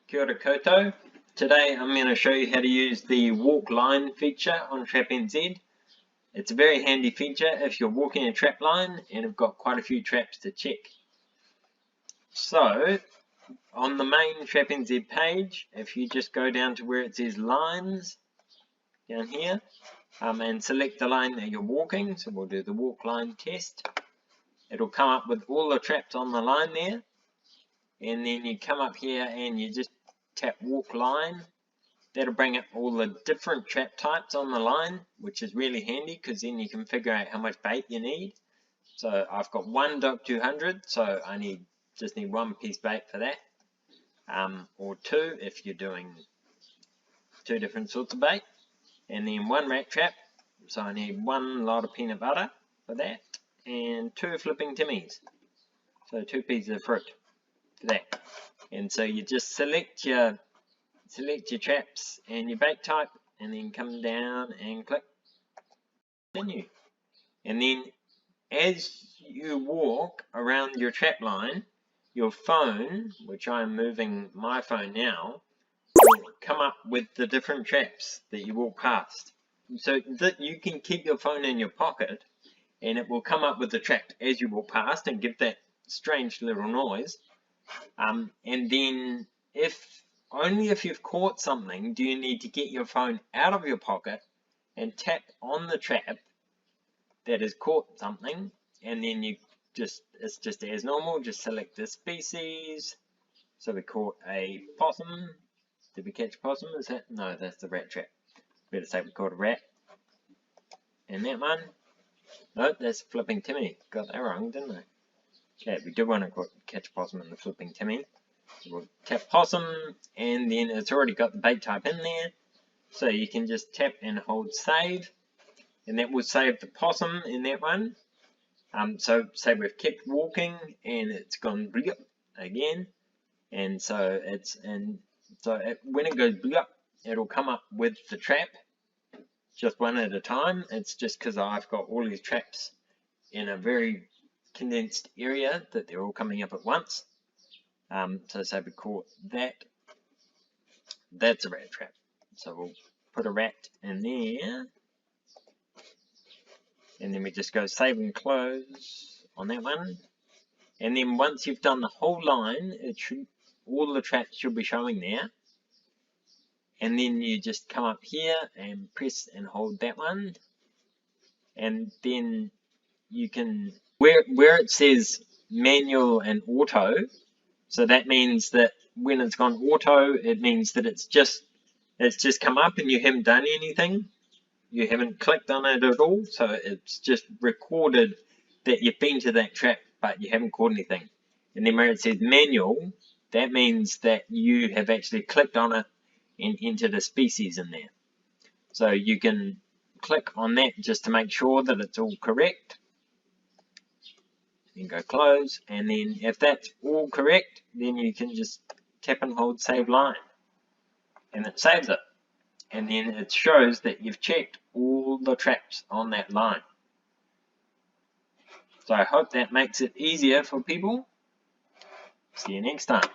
Kia ora koutou. Today I'm going to show you how to use the walk line feature on TrapNZ. It's a very handy feature if you're walking a trap line and have got quite a few traps to check. So on the main TrapNZ page, if you just go down to where it says lines down here and select the line that you're walking, so we'll do the walk line test. It'll come up with all the traps on the line there, and then you come up here and you just tap walk line. That'll bring up all the different trap types on the line, which is really handy because then you can figure out how much bait you need. So I've got one Dock 200, so I just need one piece bait for that, or two if you're doing two different sorts of bait, and then one rat trap, so I need one lot of peanut butter for that, and two flipping timmies, so two pieces of fruit for that. And so you just select your traps and your bait type, and then come down and click continue. And then as you walk around your trap line, your phone, which I'm moving my phone now, will come up with the different traps that you walk past. So that you can keep your phone in your pocket and it will come up with the trap as you walk past and give that strange little noise. And then only if you've caught something do you need to get your phone out of your pocket and tap on the trap that has caught something, and then it's just as normal, just select the species. So we caught a possum. Did we catch a possum? Is that? No, that's the rat trap. Better say we caught a rat. And that one? Nope, that's flipping Timmy. Got that wrong, didn't I? Okay, we do want to catch a possum in the flipping Timmy. So we'll tap possum, and then it's already got the bait type in there. So you can just tap and hold save, and that will save the possum in that one. So say we've kept walking and it's gone blip again, and so when it goes blip, it'll come up with the trap just one at a time. It's just because I've got all these traps in a very condensed area that they're all coming up at once. So say we caught that. That's a rat trap. So we'll put a rat in there. And then we just go save and close on that one. And then once you've done the whole line, all the traps should be showing there. And then you just come up here and press and hold that one. And then you can, where it says manual and auto, so that means that when it's gone auto, it means that it's just come up and you haven't done anything. You haven't clicked on it at all, so it's just recorded that you've been to that trap, but you haven't caught anything. And then where it says manual, that means that you have actually clicked on it and entered a species in there. So you can click on that just to make sure that it's all correct. Then go close, and then if that's all correct, then you can just tap and hold save line, and it saves it. And then it shows that you've checked all the traps on that line. So I hope that makes it easier for people. See you next time.